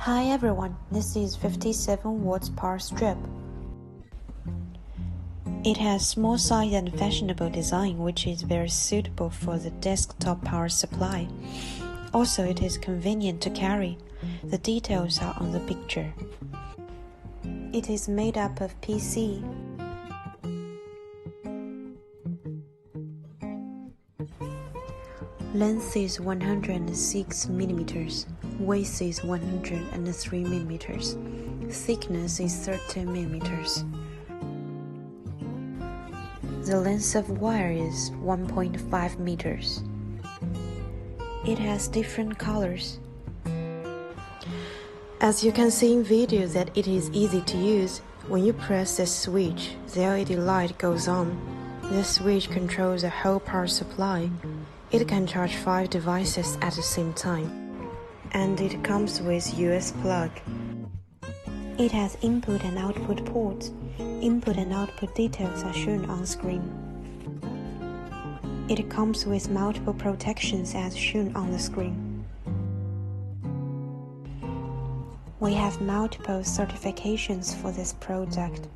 Hi everyone, this is 57 watts power strip. It has small size and fashionable design, which is very suitable for the desktop power supply. Also, it is convenient to carry. The details are on the picture. It is made up of PC. Length is 106 mm, width is 103 mm, thickness is 30 mm. The length of wire is 1.5 meters. It has different colors. As you can see in video that it is easy to use. When you press the switch, the LED light goes on. The switch controls the whole power supply. It can charge 5 devices at the same time. And it comes with US plug. It has input and output ports. Input and output details are shown on screen. It comes with multiple protections as shown on the screen. We have multiple certifications for this product.